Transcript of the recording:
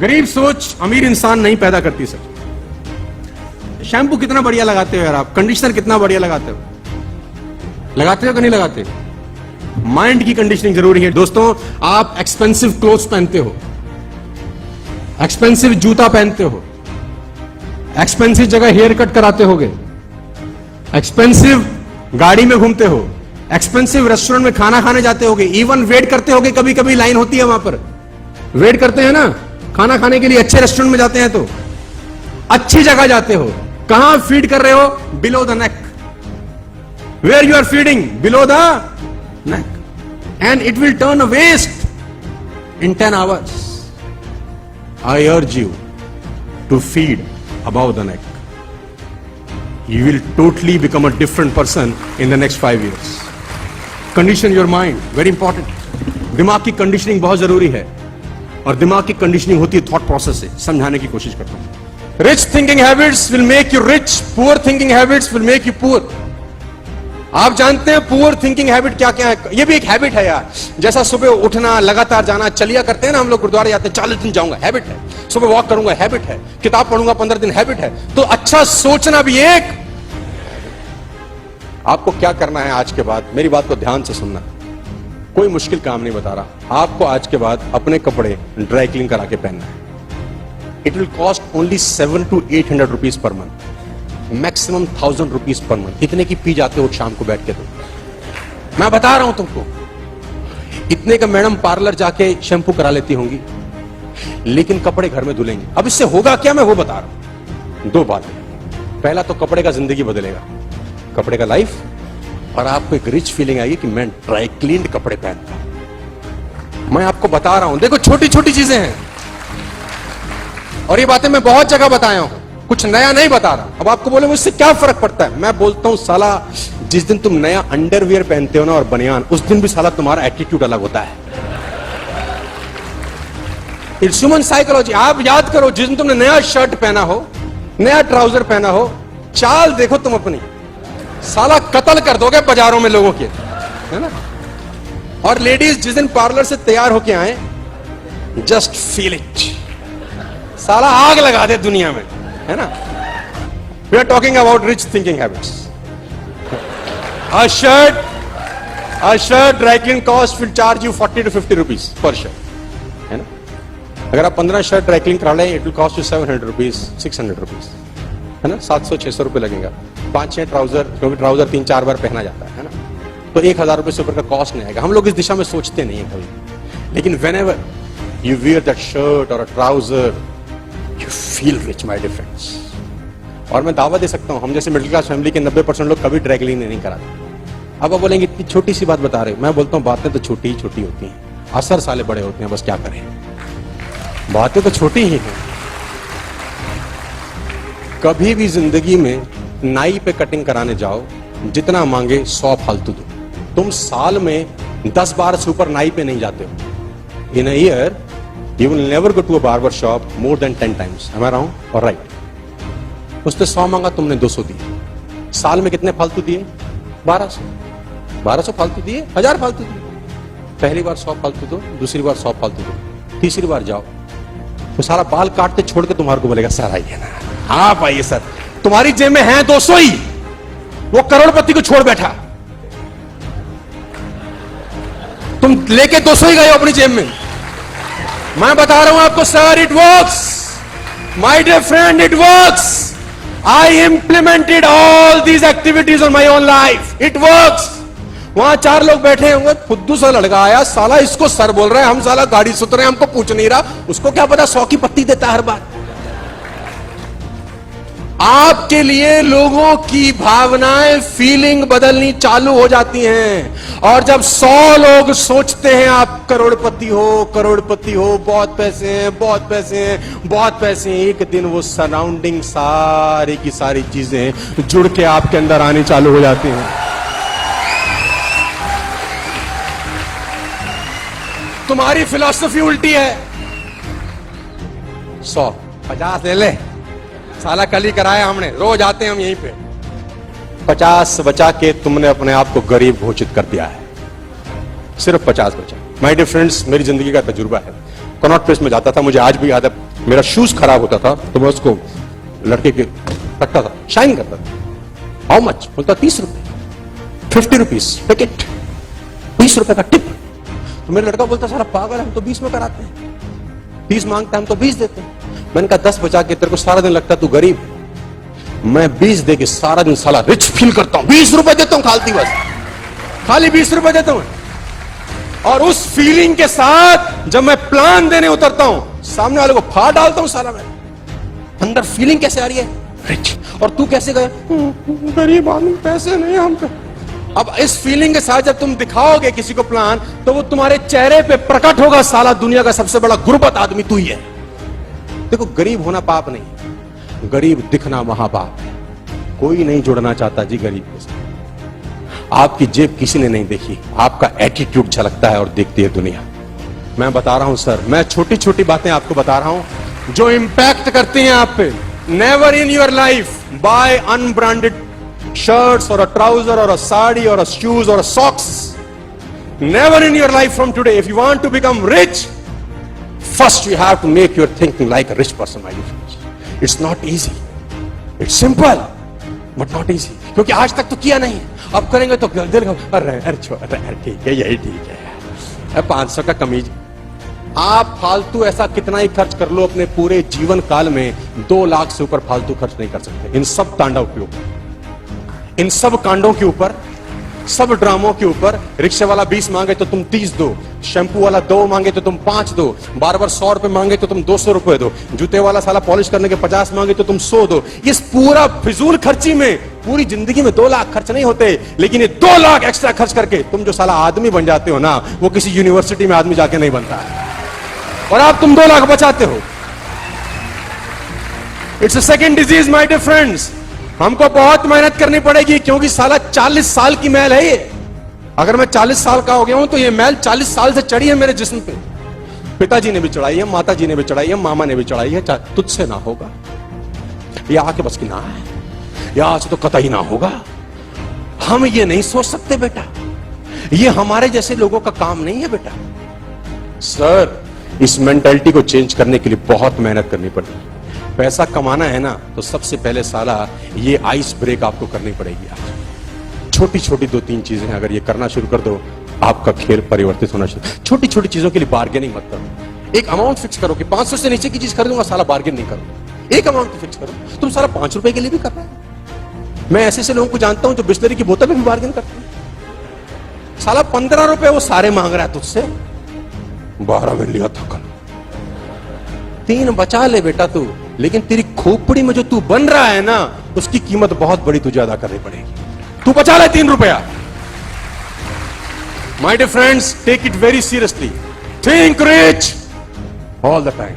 गरीब सोच अमीर इंसान नहीं पैदा करती सर। शैम्पू कितना बढ़िया लगाते हो यार आप, कंडीशनर कितना बढ़िया लगाते हो कि नहीं लगाते? माइंड की कंडीशनिंग जरूरी है दोस्तों। आप एक्सपेंसिव क्लोथ्स पहनते हो, एक्सपेंसिव जूता पहनते हो, एक्सपेंसिव जगह हेयर कट कराते होगे, एक्सपेंसिव गाड़ी में घूमते हो, एक्सपेंसिव रेस्टोरेंट में खाना खाने जाते होगे, इवन वेट करते होगे, कभी कभी लाइन होती है वहां पर, वेट करते हैं ना खाना खाने के लिए, अच्छे रेस्टोरेंट में जाते हैं तो अच्छी जगह जाते हो, कहां फीड कर रहे हो? Below the neck. Where you are feeding? Below the neck, and it will turn a waste in 10 hours. I urge you to feed above the neck. You will totally become a different person in the next 5 years. Condition your mind, very important. दिमाग की conditioning बहुत जरूरी है, और दिमाग की conditioning होती है थॉट प्रोसेस से। समझाने की कोशिश करता हूं। Rich thinking habits will make you rich, poor thinking habits will make you poor. आप जानते हैं पुअर थिंकिंग हैबिट क्या क्या है? ये भी एक हैबिट है यार। जैसा सुबह उठना, लगातार जाना, चलिया करते हैं ना हम लोग, गुरुद्वारे जाते हैं, 40 दिन जाऊंगा, हैबिट है। सुबह वॉक करूंगा, हैबिट है। किताब पढ़ूंगा 15 दिन, हैबिट है। तो अच्छा सोचना भी एक। आपको क्या करना है आज के बाद, मेरी बात को ध्यान से सुनना, कोई मुश्किल काम नहीं बता रहा। आपको आज के बाद अपने कपड़े ड्राई क्लीन करा के पहनना है। It will cost only 700 to 800 rupees per month, maximum 1000 rupees per month. इतने की पी जाते हो शाम को बैठ के तुम, मैं बता रहा हूं तुमको। इतने का मैडम पार्लर जाके शैम्पू करा लेती होंगी, लेकिन कपड़े घर में धुलेंगे। अब इससे होगा क्या, मैं वो बता रहा हूं। 2 बातें, पहला तो कपड़े का जिंदगी बदलेगा, कपड़े का लाइफ, और आपको एक रिच फीलिंग आएगी कि मैं ड्राई क्लीन्ड कपड़े पहनता हूं। मैं आपको बता रहा हूं, देखो छोटी छोटी चीजें हैं, और ये बातें मैं बहुत जगह बताया हूं, कुछ नया नहीं बता रहा। अब आपको बोले मुझसे क्या फर्क पड़ता है? मैं बोलता हूं साला, जिस दिन तुम नया अंडरवियर पहनते हो ना और बनियान, उस दिन भी साला तुम्हारा एटीट्यूड अलग होता है। It's human psychology. आप याद करो, जिस दिन तुमने नया शर्ट पहना हो, नया ट्राउजर पहना हो, चाल देखो तुम अपनी, साला कत्ल कर दोगे बाजारों में लोगों के, है ना? और लेडीज जिस दिन पार्लर से तैयार होके आए, जस्ट फील इट, साला आग लगा दे दुनिया में, है ना? We are talking about rich thinking habits. A shirt dry clean cost will charge you 40 to 50 rupees per shirt, है ना? अगर आप 15 शर्ट ड्राई क्लीन करा लें, it will cost you 700 rupees, 600 rupees, है ना? 700-600 रुपए लगेगा। 5-6 ट्राउजर, क्योंकि ट्राउजर 3-4 बार पहना जाता है ना? तो 1000 रुपए से ऊपर का कॉस्ट नहीं आएगा। हम लोग इस दिशा में सोचते नहीं है कभी, लेकिन whenever you wear that shirt or a trouser, you feel rich, my dear friends. और मैं दावा दे सकता हूं, हम जैसे मिडिल क्लास फैमिली के 90% लोग कभी ड्राई क्लीन नहीं कराते। अब आप बोलेंगे इतनी छोटी सी बात बता रहे हो। मैं बोलता हूं बातें तो छोटी ही छोटी होती हैं, असर साले बड़े होते हैं, बस क्या करें, बातें तो छोटी ही हैं। कभी भी जिंदगी में नाई पे कटिंग कराने जाओ, जितना मांगे 100 फालतू दो। तुम साल में 10 बार से ऊपर नाई पे नहीं जाते हो। In a year you will never go to a barber shop more than 10 times। Am I wrong or right? उसने 100 मांगा, तुमने 200 दिए। साल में कितने फालतू दिए? 1200 फालतू दिए, 1000 फालतू दिए। पहली बार 100 फालतू दो, दूसरी बार 100 फालतू दो, तीसरी बार जाओ तो सारा बाल काटते छोड़ के तुम्हारे को बोलेगा सर आइए ना, हाँ पाइए सर। तुम्हारी जेब में है 200 ही, वो करोड़पति को छोड़ बैठा, तुम लेके 200 ही गए अपनी जेब में। मैं बता रहा हूं आपको sir, it works my dear friend, it works. I implemented all these activities on my own life. It works. वहां 4 लोग बैठे होंगे, फुद्दू सा लड़का आया, साला इसको सर बोल रहा है, हम साला गाड़ी सुत रहे हैं, हमको पूछ नहीं रहा, उसको क्या पता 100 की पत्ती देता हर बार। आपके लिए लोगों की भावनाएं, फीलिंग बदलनी चालू हो जाती हैं, और जब 100 लोग सोचते हैं आप करोड़पति हो, बहुत पैसे हैं, बहुत पैसे हैं, बहुत पैसे हैं, एक दिन वो सराउंडिंग सारी की सारी चीजें जुड़ के आपके अंदर आनी चालू हो जाती हैं। तुम्हारी फिलॉसफी उल्टी है। 100, 50 ले ले, साला कल ही कराया हमने, रोज आते हैं हम यहीं पे। 50 बचा के तुमने अपने आप को गरीब घोषित कर दिया है, सिर्फ 50 बचा। माय डियर फ्रेंड्स, मेरी जिंदगी का तजुर्बा है। कनॉट प्लेस में जाता था, मुझे आज भी याद है मेरा शूज खराब होता था तो मैं उसको लड़के के रखता था, शाइन करता था। How much? बोलता 30 रुपए, 50 रुपीज टिकट, 20 रुपए का टिप। तो मेरा लड़का बोलता सारा पागल है, हम तो 20 में कराते हैं, 30 मांगता है हम तो 20 देते हैं। मैंने कहा 10 बचा के तेरे को सारा दिन लगता तू गरीब, मैं 20 दे के सारा दिन साला रिच फील करता हूं। 20 रुपए देता हूं खाली, बस खाली 20 रुपए देता हूं। और उस फीलिंग के साथ जब मैं प्लान देने उतरता हूं, सामने वाले को फाड़ डालता हूं साला। मैं अंदर फीलिंग कैसे आ रही है? रिच। और तू कैसे गया? गरीब आदमी, पैसे नहीं हम पे। अब इस फीलिंग के साथ जब तुम दिखाओगे किसी को प्लान, तो वो तुम्हारे चेहरे पे प्रकट होगा, साला दुनिया का सबसे बड़ा गुर्बत आदमी तू ही है। देखो, गरीब होना पाप नहीं, गरीब दिखना महापाप है। कोई नहीं जुड़ना चाहता जी गरीब के साथ। आपकी जेब किसी ने नहीं देखी, आपका एटीट्यूड झलकता है और देखती है दुनिया। मैं बता रहा हूं सर, मैं छोटी छोटी बातें आपको बता रहा हूं जो इंपैक्ट करती हैं आप पे। Never in your life buy unbranded shirts or a trouser or a sari or a shoes or a socks. Never in your life from today. If you want to become rich, first you have to make your thinking like a rich person, my dear friends. It's not easy. It's simple, but not easy. क्योंकि आज तक तो किया नहीं, अब करेंगे तो दिल अरे ठीक है, यही ठीक है। 500 का कमीज, आप फालतू ऐसा कितना ही खर्च कर लो अपने पूरे जीवन काल में, 2 लाख से ऊपर फालतू खर्च नहीं कर सकते। इन सब तांडव के ऊपर, इन सब कांडों के ऊपर, सब ड्रामों के ऊपर। रिक्शे वाला 20 मांगे तो तुम 30 दो, शैम्पू वाला 2 मांगे तो तुम 5 दो, बार बार 100 रुपए मांगे तो तुम 200 रुपए दो, जूते वाला साला पॉलिश करने के 50 मांगे तो तुम 100 दो। इस पूरा फिजूल खर्ची में पूरी जिंदगी में 2 लाख खर्च नहीं होते, लेकिन ये 2 लाख एक्स्ट्रा खर्च करके तुम जो साला आदमी बन जाते हो ना, वो किसी यूनिवर्सिटी में आदमी जाके नहीं बनता है, और आप तुम 2 लाख बचाते हो। It's a second disease my dear friends. हमको बहुत मेहनत करनी पड़ेगी, क्योंकि साला 40 साल की मैल है ये। अगर मैं 40 साल का हो गया हूं तो ये मैल 40 साल से चढ़ी है मेरे जिस्म पे। पिताजी ने भी चढ़ाई है, माता जी ने भी चढ़ाई है, मामा ने भी चढ़ाई है। तुझसे ना होगा, ये आके बस की ना है, या आज तो कतई ना होगा। हम ये नहीं सोच सकते बेटा, ये हमारे जैसे लोगों का काम नहीं है बेटा। सर, इस मेंटालिटी को चेंज करने के लिए बहुत मेहनत करनी पड़ेगी। पैसा कमाना है ना, तो सबसे पहले साला ये आइस ब्रेक आपको करनी पड़ेगी। आज छोटी छोटी 2-3 चीजें हैं, अगर ये करना शुरू कर दो, आपका खेल परिवर्तित होना शुरू। छोटी छोटी चीजों के लिए बार्गेनिंग मत करो। एक अमाउंट फिक्स करो कि 500 से नीचे की चीज खरीदूंगा, साला बार्गेन नहीं करो। एक अमाउंट फिक्स करो। तुम साला 5 रुपए के लिए भी कर रहे हो। मैं ऐसे लोगों को जानता हूं जो बिस्लरी की बोतल में भी बार्गेन करते हैं। साला 15 रुपए वो सारे मांग रहा है तुझसे, 12 में लिया था कल, 3 बचा ले बेटा तू। लेकिन तेरी खोपड़ी में जो तू बन रहा है ना, उसकी कीमत बहुत बड़ी तुझे अदा करनी पड़ेगी। तू बचा ले 3 रुपया। My dear friends, take it very seriously, think rich all the time.